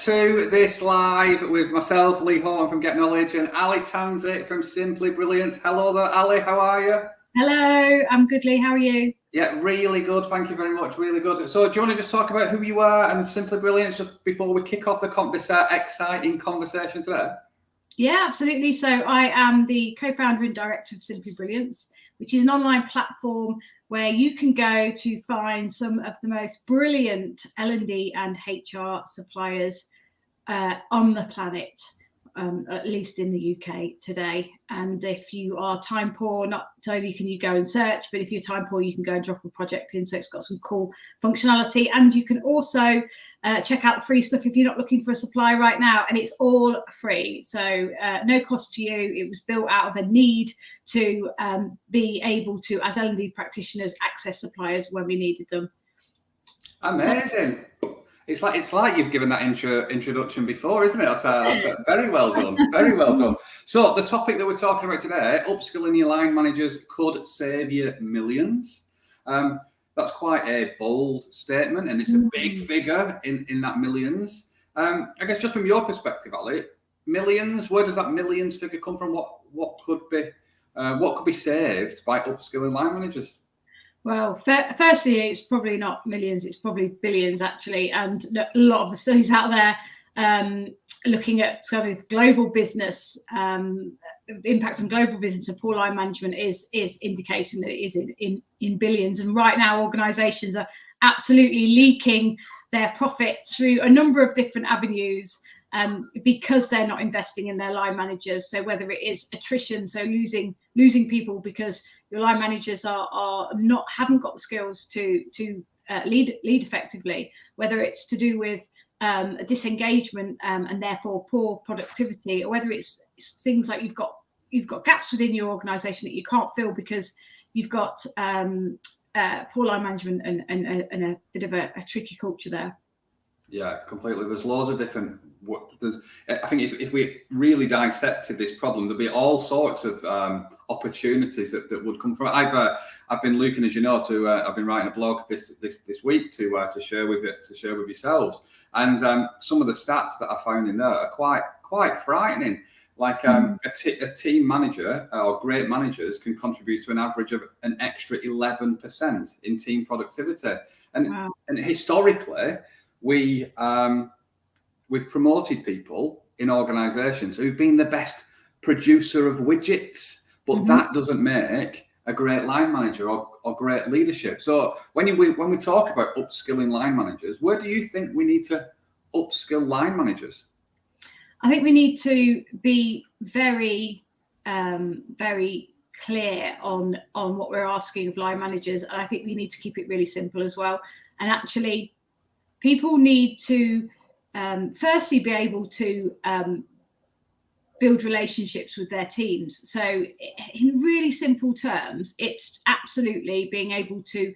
to this live with myself, Lee Houghton from Get Knowledge, and Ali Tansey from Simply Brilliance. Hello there, Ali. How are you? Hello, I'm good, Lee. How are you? Yeah, really good. Thank you very much. Really good. So, do you want to just talk about who you are and Simply Brilliance just before we kick off this exciting conversation today? Yeah, absolutely. So, I am the co-founder and director of Simply Brilliance, which is an online platform where you can go to find some of the most brilliant L&D and HR suppliers on the planet, at least in the UK today. And if you are time poor, not only can you go and search, but if you're time poor, you can go and drop a project in. So it's got some cool functionality. And you can also check out the free stuff if you're not looking for a supply right now. And it's all free. So no cost to you. It was built out of a need to be able to, as L&D practitioners, access suppliers when we needed them. Amazing. It's like you've given that introduction before, isn't it? That's very well done. Very well done. So the topic that we're talking about today, upskilling your line managers could save you millions. That's quite a bold statement, and it's a big figure in that millions. I guess just from your perspective, Ali, millions. Where does that millions figure come from? What could be saved by upskilling line managers? Well, firstly, it's probably not millions, it's probably billions, actually. And a lot of the studies out there looking at sort of global business, impact on global business and poor line management is indicating that it is in billions. And right now, organisations are absolutely leaking their profits through a number of different avenues because they're not investing in their line managers. So whether it is attrition, so losing people because your line managers haven't got the skills to lead effectively, whether it's to do with disengagement and therefore poor productivity, or whether it's things like you've got gaps within your organisation that you can't fill because you've got poor line management and a bit of a tricky culture there. Yeah, completely. There's loads of different. I think if we really dissected this problem, there'd be all sorts of opportunities that would come from it. I've been looking, as you know, I've been writing a blog this week to share with yourselves, and some of the stats that I found in there are quite frightening. Like a team manager or great managers can contribute to an average of an extra 11% in team productivity, and historically. We've promoted people in organisations who've been the best producer of widgets, but that doesn't make a great line manager or great leadership. So when we talk about upskilling line managers, where do you think we need to upskill line managers? I think we need to be very, very clear on what we're asking of line managers, and I think we need to keep it really simple as well. And actually, people need to firstly be able to build relationships with their teams. So in really simple terms, it's absolutely being able to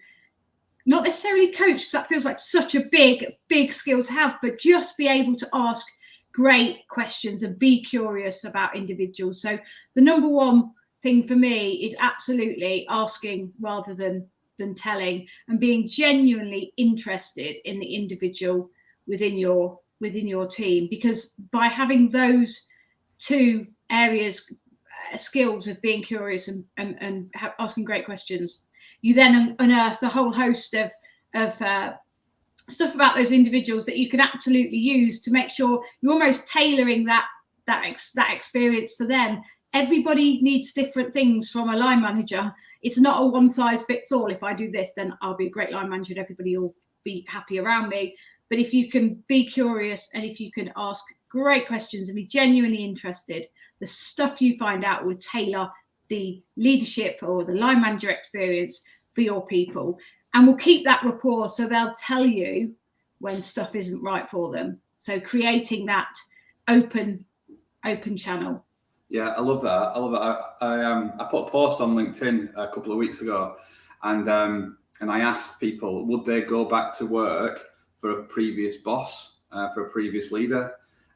not necessarily coach, because that feels like such a big skill to have, but just be able to ask great questions and be curious about individuals. So the number one thing for me is absolutely asking rather than telling, and being genuinely interested in the individual within your team, because by having those two areas, skills of being curious and asking great questions, you then unearth a whole host of stuff about those individuals that you can absolutely use to make sure you're almost tailoring that experience for them. Everybody needs different things from a line manager. It's not a one size fits all. If I do this, then I'll be a great line manager and everybody will be happy around me. But if you can be curious and if you can ask great questions and be genuinely interested, the stuff you find out will tailor the leadership or the line manager experience for your people, and will keep that rapport, so they'll tell you when stuff isn't right for them. So creating that open channel. Yeah, I love that. I put a post on LinkedIn a couple of weeks ago, and I asked people, would they go back to work for a previous boss, for a previous leader?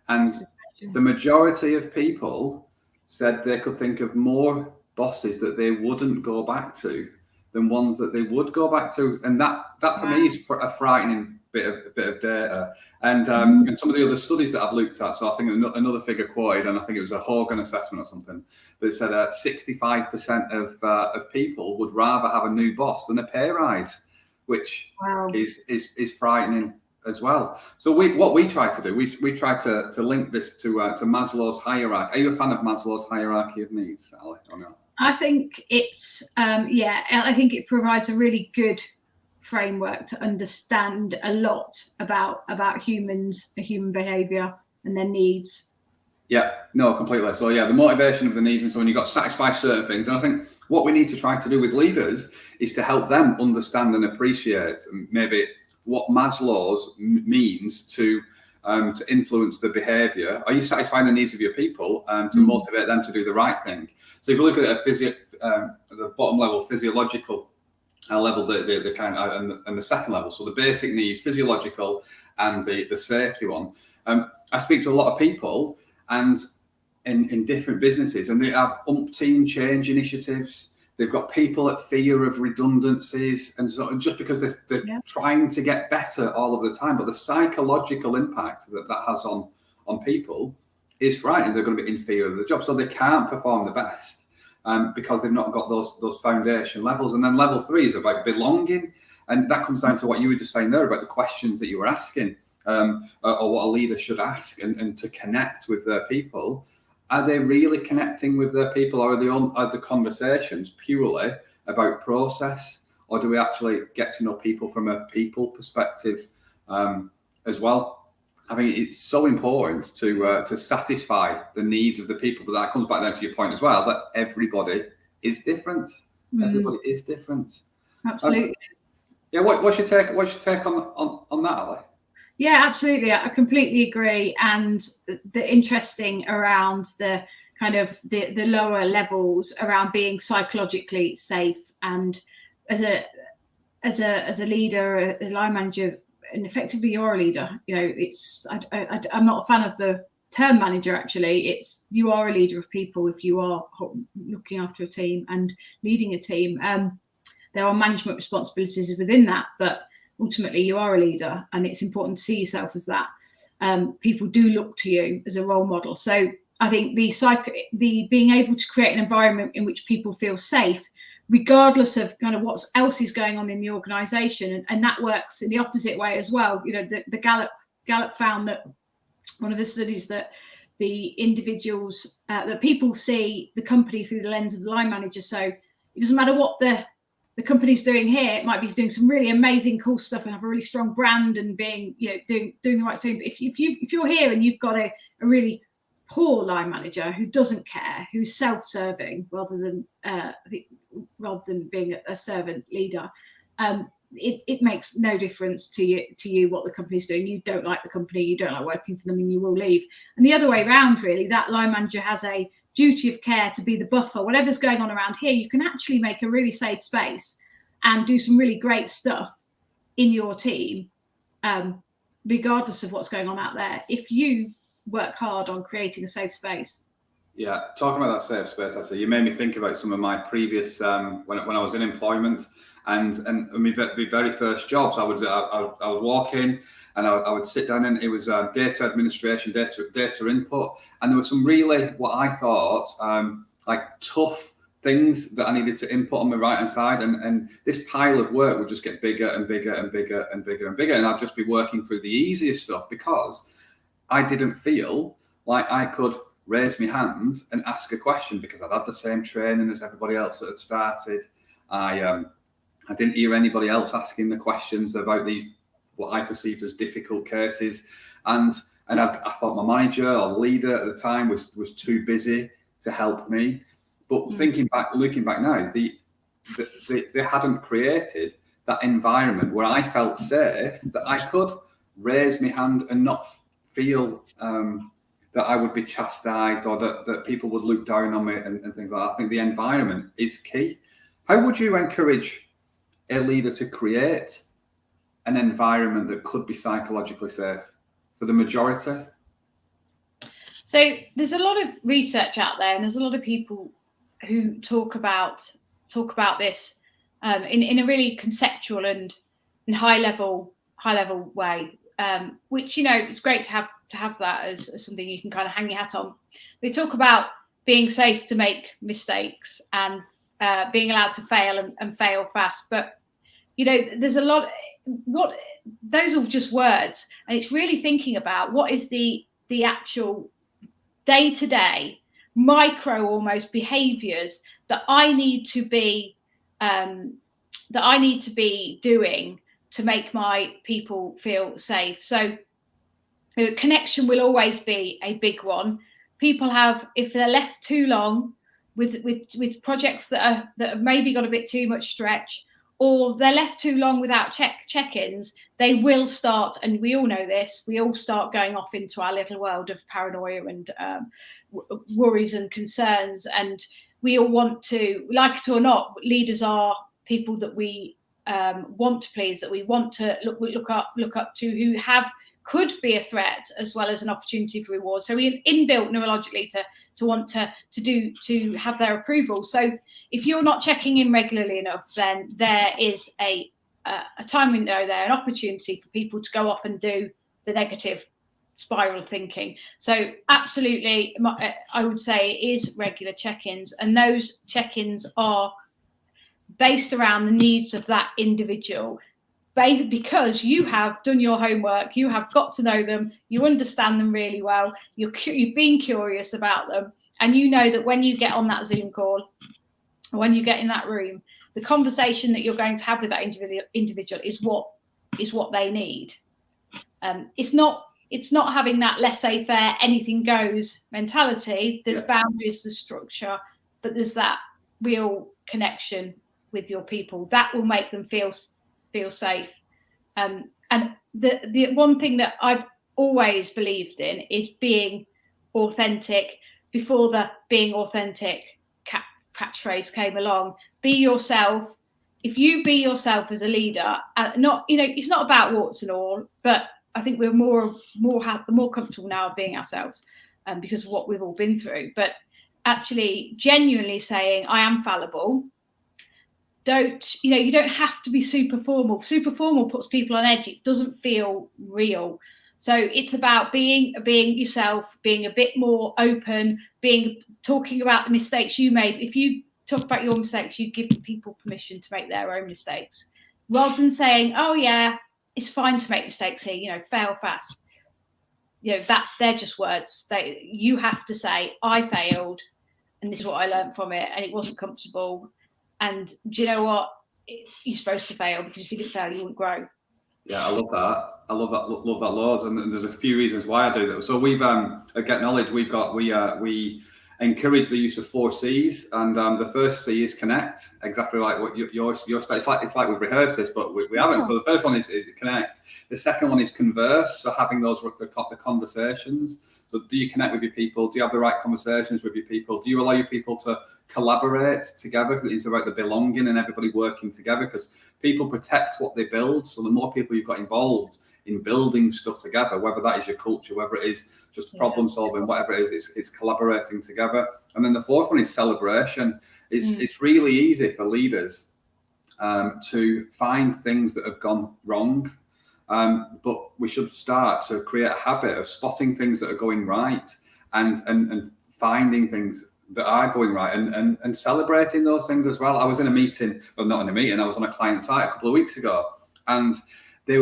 And the majority of people said they could think of more bosses that they wouldn't go back to than ones that they would go back to. And that for me is a frightening bit of data, and some of the other studies that I've looked at. So I think another figure quoted, and I think it was a Houghton assessment or something, that said 65% of people would rather have a new boss than a pay rise, which is frightening as well. So what we try to do, we try to link this to Maslow's hierarchy. Are you a fan of Maslow's hierarchy of needs, Ali, or no? I think it's I think it provides a really good framework to understand a lot about humans, human behavior and their needs. Yeah, no, completely. So yeah, the motivation of the needs, and so when you've got to satisfy certain things, and I think what we need to try to do with leaders is to help them understand and appreciate maybe what Maslow's means to influence the behaviour. Are you satisfying the needs of your people to motivate them to do the right thing? So if you look at the bottom level, physiological level, the kind of, and the second level, so the basic needs, physiological, and the safety one. I speak to a lot of people, and in different businesses, and they have umpteen change initiatives. They've got people at fear of redundancies, and so just because they're trying to get better all of the time, but the psychological impact that has on people is frightening. They're going to be in fear of the job, so they can't perform the best because they've not got those foundation levels. And then level 3 is about belonging, and that comes down to what you were just saying there about the questions that you were asking, or what a leader should ask, and to connect with their people. Are they really connecting with their people, or are the conversations purely about process, or do we actually get to know people from a people perspective as well? I mean, it's so important to satisfy the needs of the people, but that comes back down to your point as well, that everybody is different. Everybody is different. Absolutely. Yeah. What's your take on that, Ali? Yeah, absolutely. I completely agree. And the interesting around the kind of the lower levels around being psychologically safe, and as a leader, a line manager, and effectively you're a leader. You know, I'm not a fan of the term manager. Actually, you are a leader of people if you are looking after a team and leading a team. There are management responsibilities within that, but ultimately you are a leader, and it's important to see yourself as that. People do look to you as a role model. So I think the being able to create an environment in which people feel safe, regardless of kind of what else is going on in the organisation, and that works in the opposite way as well. You know, the Gallup found that one of the studies that the individuals that people see the company through the lens of the line manager. So it doesn't matter what the company's doing here. It might be doing some really amazing, cool stuff and have a really strong brand and being, you know, doing the right thing. But if you're here and you've got a really poor line manager who doesn't care, who's self-serving rather than being a servant leader, it makes no difference to you what the company's doing. You don't like the company, you don't like working for them, and you will leave. And the other way around, really, that line manager has a duty of care to be the buffer. Whatever's going on around here, you can actually make a really safe space and do some really great stuff in your team, regardless of what's going on out there, if you work hard on creating a safe space. Yeah, talking about that safe space, actually, you made me think about some of my previous when I was in employment, and my very first jobs. I would walk in and I would sit down, and it was data administration, data input, and there were some really, what I thought, like tough things that I needed to input on my right hand side, and this pile of work would just get bigger and bigger and bigger and bigger and bigger, and I'd just be working through the easier stuff because I didn't feel like I could raise my hand and ask a question because I'd had the same training as everybody else that had started. I didn't hear anybody else asking the questions about these, what I perceived as difficult cases. And I thought my manager or leader at the time was too busy to help me. But looking back now, they hadn't created that environment where I felt safe, that I could raise my hand and not feel that I would be chastised, or that people would look down on me and things like that. I think the environment is key. How would you encourage a leader to create an environment that could be psychologically safe for the majority? So there's a lot of research out there, and there's a lot of people who talk about this in a really conceptual and high level high level way, which, you know, it's great to have that as something you can kind of hang your hat on. They talk about being safe to make mistakes and being allowed to fail and fail fast. But, you know, there's a lot, those are just words. And it's really thinking about what is the actual day-to-day micro almost behaviors that I need to be doing to make my people feel safe. So connection will always be a big one. People have, if they're left too long with projects that have maybe got a bit too much stretch, or they're left too long without check-ins, they will start, and we all know this, we all start going off into our little world of paranoia and worries and concerns. And we all want to, like it or not, leaders are people that we want to please, that we want to look up to, who could be a threat as well as an opportunity for reward. So we inbuilt neurologically to want to have their approval. So if you're not checking in regularly enough, then there is a time window there, an opportunity for people to go off and do the negative spiral thinking. So absolutely, I would say it is regular check-ins, and those check-ins are based around the needs of that individual, because you have done your homework, you have got to know them, you understand them really well, you've been curious about them, and you know that when you get on that Zoom call, when you get in that room, the conversation that you're going to have with that individual is what they need. It's not having that laissez-faire, anything goes mentality. There's boundaries, there's structure, but there's that real connection with your people that will make them feel safe. And the one thing that I've always believed in is being authentic. Before the being authentic catchphrase came along, be yourself. If you be yourself as a leader, it's not about warts and all, but I think we're more comfortable now being ourselves, because of what we've all been through. But actually genuinely saying, I am fallible. You don't have to be super formal. Super formal puts people on edge. It doesn't feel real. So it's about being yourself, being a bit more open, talking about the mistakes you made. If you talk about your mistakes, you give people permission to make their own mistakes, rather than saying, oh yeah, it's fine to make mistakes here, fail fast. They're just words. You have to say, I failed and this is what I learned from it, and it wasn't comfortable. And do you know what? You're supposed to fail, because if you didn't fail, you wouldn't grow. Yeah, I love that. I love that loads. And there's a few reasons why I do that. So we've at Get Knowledge, we encourage the use of 4 C's, and the first C is connect. Exactly like what your it's like we've rehearsed this, but we haven't. So the first one is connect. The second one is converse. So having the conversations. So do you connect with your people? Do you have the right conversations with your people? Do you allow your people to collaborate together? It's about the belonging and everybody working together, because people protect what they build. So the more people you've got involved in building stuff together, whether that is your culture, whether it is just problem solving, whatever it is, it's collaborating together. And then the fourth one is celebration. It's really easy for leaders to find things that have gone wrong. But we should start to create a habit of spotting things that are going right and finding things that are going right and celebrating those things as well. I was in a meeting, well, not in a meeting, I was on a client site a couple of weeks ago, and they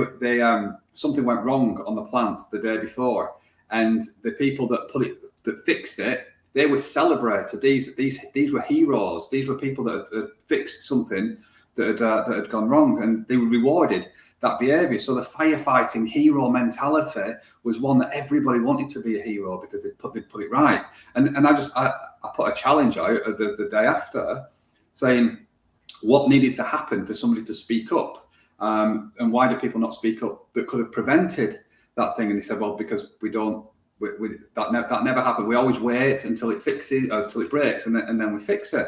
something went wrong on the plant the day before, and the people that fixed it, they were celebrated. These were heroes. These were people that had fixed something that had gone wrong, and they were rewarded that behaviour. So the firefighting hero mentality was one that everybody wanted to be a hero because they put it right. And I put a challenge out the day after, saying what needed to happen for somebody to speak up, and why do people not speak up that could have prevented that thing? And they said, well, because that never happened. We always wait until it fixes, or until it breaks, and then we fix it.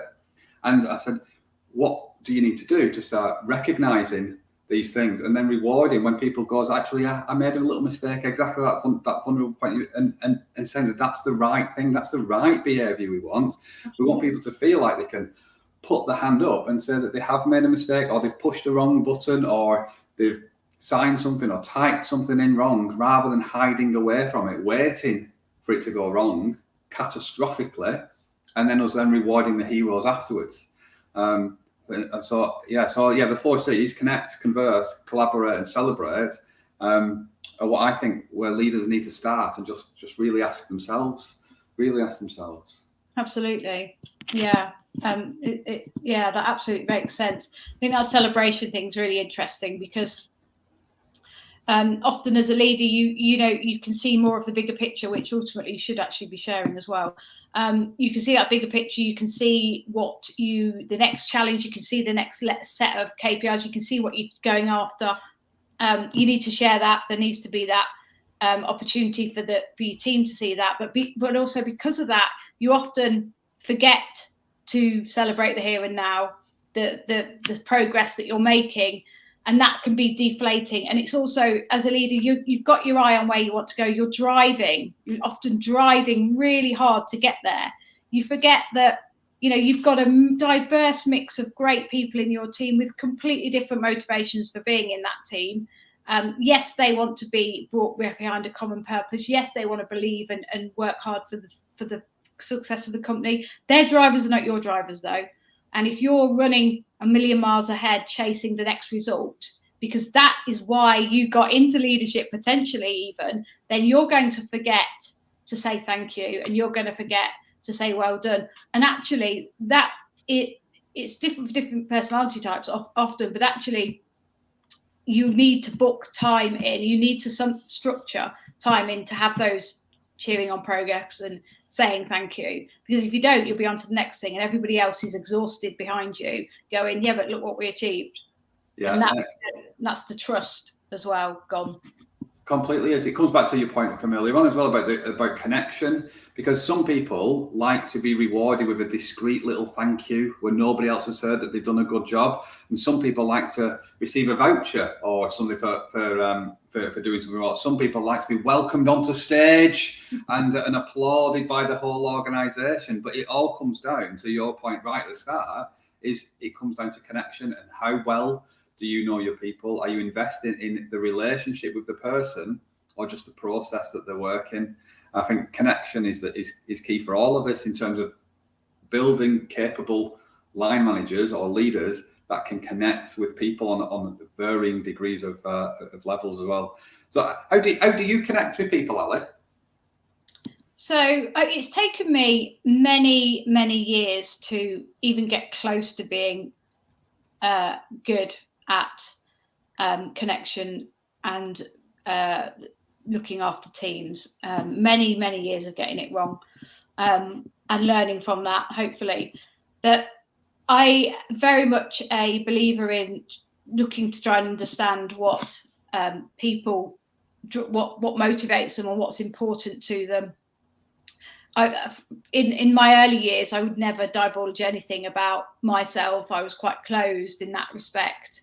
And I said, what do you need to do to start recognizing these things and then rewarding when people goes, actually, I made a little mistake, exactly that vulnerable point, and saying that's the right thing, that's the right behavior we want. We want people to feel like they can put the hand up and say that they have made a mistake, or they've pushed the wrong button, or they've signed something or typed something in wrong, rather than hiding away from it, waiting for it to go wrong catastrophically, and then us then rewarding the heroes afterwards. So the 4 C's: connect, converse, collaborate, and celebrate, are what I think where leaders need to start and just really ask themselves. Absolutely, yeah. That absolutely makes sense. I think that celebration thing's really interesting, because often as a leader, you can see more of the bigger picture, which ultimately you should actually be sharing as well. You can see that bigger picture. You can see the next challenge. You can see the next set of KPIs. You can see what you're going after. You need to share that. There needs to be that opportunity for your team to see that. But also, because of that, you often forget to celebrate the here and now, the progress that you're making. And that can be deflating. And it's also, as a leader, you've got your eye on where you want to go. You're often driving really hard to get there. You forget that, you've got a diverse mix of great people in your team with completely different motivations for being in that team. Yes, they want to be brought behind a common purpose. Yes, they want to believe and work hard for the success of the company. Their drivers are not your drivers, though. And if you're running a million miles ahead chasing the next result, because that is why you got into leadership potentially even, then you're going to forget to say thank you, and you're going to forget to say well done. And actually it's different for different personality types often, but actually you need to book time in. You need to structure time in to have those cheering on progress and saying thank you, because if you don't, you'll be on to the next thing, and everybody else is exhausted behind you going, yeah, but look what we achieved. And that's the trust as well gone. Completely is. It comes back to your point from earlier on as well about connection, because some people like to be rewarded with a discreet little thank you when nobody else has heard that they've done a good job, and some people like to receive a voucher or something for doing something well. Some people like to be welcomed onto stage and applauded by the whole organisation. But it all comes down to your point right at the start: it comes down to connection and how well do you know your people? Are you investing in the relationship with the person, or just the process that they're working? I think connection is key for all of this, in terms of building capable line managers or leaders that can connect with people on varying degrees of levels as well. So how do you connect with people, Ali? So it's taken me many, many years to even get close to being good at connection and looking after teams. Many, many years of getting it wrong, and learning from that, hopefully. That I very much a believer in looking to try and understand what people, what motivates them and what's important to them. In my early years, I would never divulge anything about myself. I was quite closed in that respect.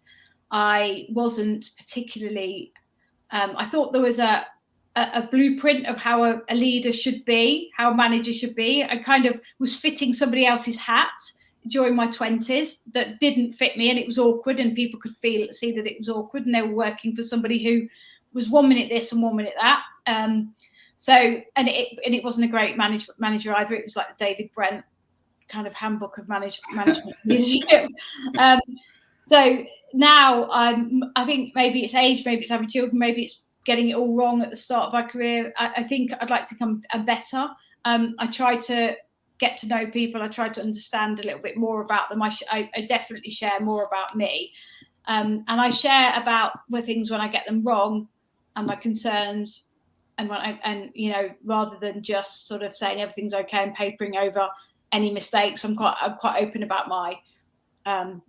I wasn't particularly, I thought there was a blueprint of how a leader should be, how a manager should be. I kind of was fitting somebody else's hat during my 20s that didn't fit me, and it was awkward, and people could see that it was awkward, and they were working for somebody who was 1 minute this and 1 minute that. It wasn't a great manager either. It was like the David Brent kind of handbook of management leadership. So now I think maybe it's age, maybe it's having children, maybe it's getting it all wrong at the start of my career. I think I'd like to become better. I try to get to know people. I try to understand a little bit more about them. I definitely share more about me. And I share about the things when I get them wrong and my concerns. And rather than just sort of saying everything's okay and papering over any mistakes, I'm quite open about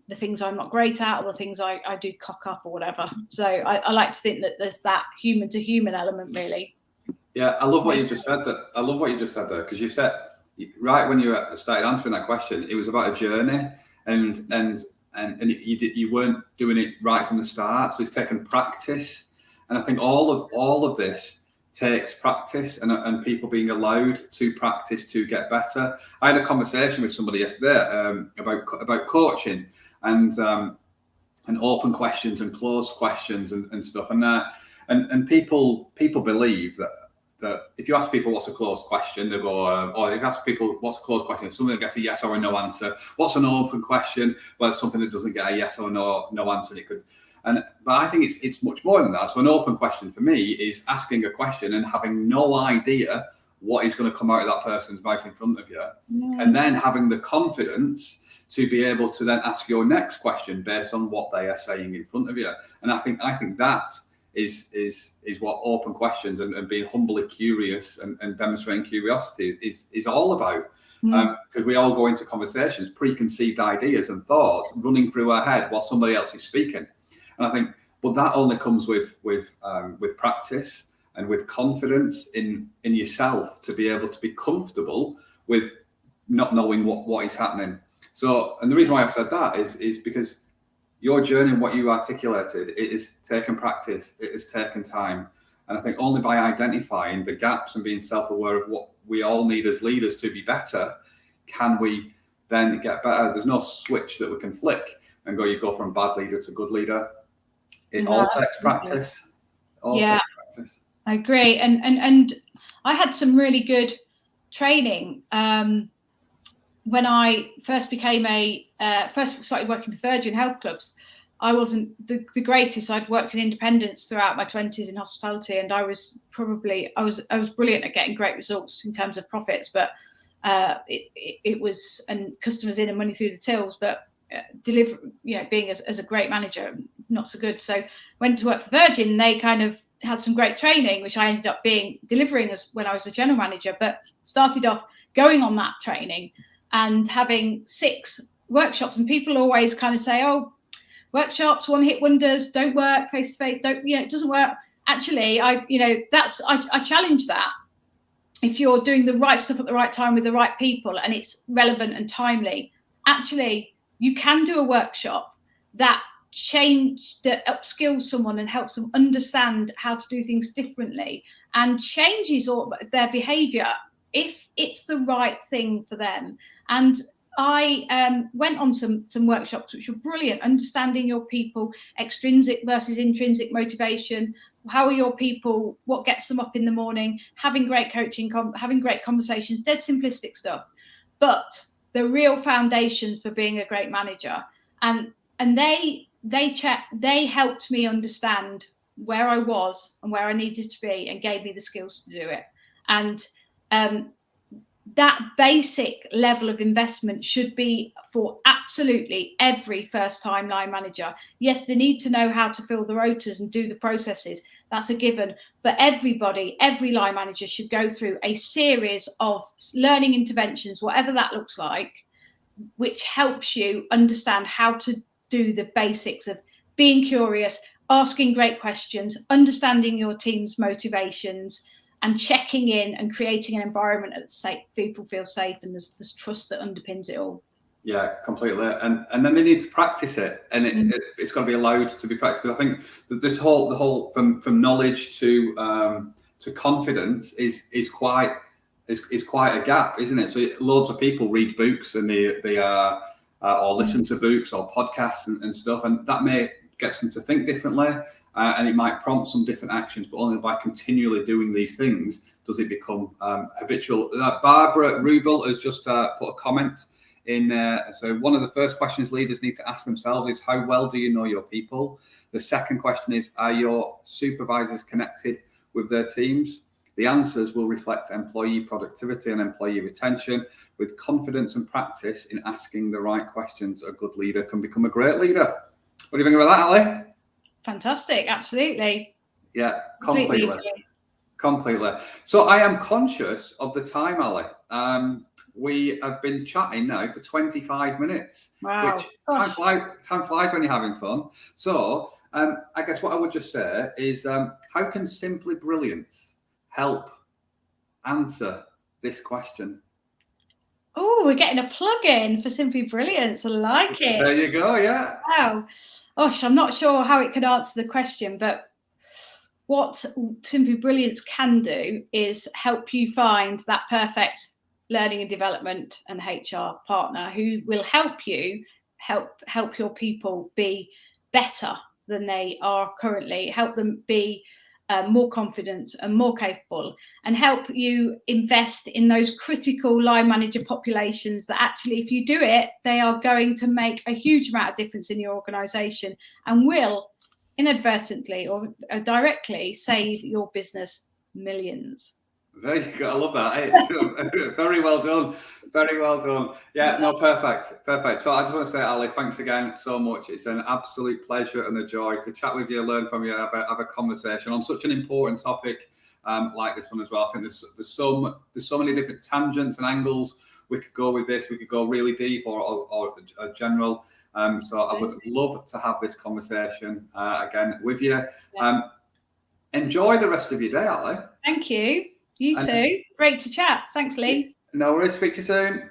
the things I'm not great at, or the things I do cock up or whatever. So I like to think that there's that human to human element, really. Yeah, I love what you just said there, because you said right when you started answering that question, it was about a journey, and you weren't doing it right from the start. So it's taken practice, and I think all of this takes practice and people being allowed to practice to get better. I had a conversation with somebody yesterday about coaching, and and open questions and closed questions and stuff. And people believe that if you ask people what's a closed question, they go, or if you ask people what's a closed question, something that gets a yes or a no answer. What's an open question? Well, it's something that doesn't get a yes or no answer. And it could, but I think it's much more than that. So an open question for me is asking a question and having no idea what is going to come out of that person's mouth in front of you, and then having the confidence to be able to then ask your next question based on what they are saying in front of you. And I think that is what open questions and being humbly curious and demonstrating curiosity is all about. Because we all go into conversations, preconceived ideas and thoughts running through our head while somebody else is speaking. And I think, but that only comes with practice and with confidence in yourself to be able to be comfortable with not knowing what is happening. So, and the reason why I've said that is because your journey and what you articulated, it is taken practice, it has taken time. And I think only by identifying the gaps and being self-aware of what we all need as leaders to be better, can we then get better. There's no switch that we can flick and you go from bad leader to good leader. It all takes practice. Takes practice. I agree. And I had some really good training when I first first started working for Virgin Health Clubs. I wasn't the greatest. I'd worked in independence throughout my 20s in hospitality, and I was brilliant at getting great results in terms of profits, but it was, and customers in and money through the tills, but deliver, being as a great manager, not so good. So went to work for Virgin. They kind of had some great training, which I ended up delivering as when I was a general manager, but started off going on that training and having 6 workshops. And people always kind of say, oh, workshops, one hit wonders, don't work face to face, it doesn't work. Actually, I challenge that. If you're doing the right stuff at the right time with the right people and it's relevant and timely, actually you can do a workshop that upskills someone and helps them understand how to do things differently and changes all their behavior if it's the right thing for them. And I went on some workshops which were brilliant, understanding your people, extrinsic versus intrinsic motivation. How are your people? What gets them up in the morning? Having great coaching, having great conversations, dead simplistic stuff. But the real foundations for being a great manager. And they helped me understand where I was and where I needed to be and gave me the skills to do it. And that basic level of investment should be for absolutely every first-time line manager. Yes, they need to know how to fill the rotas and do the processes. That's a given. But every line manager should go through a series of learning interventions, whatever that looks like, which helps you understand how to do the basics of being curious, asking great questions, understanding your team's motivations, and checking in and creating an environment that people feel safe, and there's trust that underpins it all. Yeah, completely. And then they need to practice it, and it's got to be allowed to be practiced. Because I think that the whole from knowledge to confidence is quite a gap, isn't it? So loads of people read books and they or listen to books or podcasts and stuff, and that may get them to think differently. And it might prompt some different actions, but only by continually doing these things does it become habitual. Barbara Rubel has just put a comment in there. So one of the first questions leaders need to ask themselves is, how well do you know your people? The second question is, are your supervisors connected with their teams? The answers will reflect employee productivity and employee retention. With confidence and practice in asking the right questions, a good leader can become a great leader. What do you think about that, Ali? Fantastic, absolutely. Yeah, completely. So I am conscious of the time, Ali. We have been chatting now for 25 minutes. Wow. Which time flies when you're having fun. So I guess what I would just say is, how can Simply Brilliance help answer this question? Oh, we're getting a plug-in for Simply Brilliance. I like it. There you go, yeah. Wow. Gosh, I'm not sure how it could answer the question, but what Simply Brilliance can do is help you find that perfect learning and development and HR partner who will help you help your people be better than they are currently, help them be more confident and more capable, and help you invest in those critical line manager populations that actually, if you do it, they are going to make a huge amount of difference in your organisation and will inadvertently or directly save your business millions. Very good. I love that. Hey, very well done. Very well done. Yeah, no, perfect. Perfect. So I just want to say, Ali, thanks again so much. It's an absolute pleasure and a joy to chat with you, learn from you, have a conversation on such an important topic like this one as well. I think there's so many different tangents and angles we could go with this. We could go really deep or general. So I would love to have this conversation again with you. Enjoy the rest of your day, Ali. Thank you. You too. Great to chat. Thanks, Lee. No worries. Speak to you soon.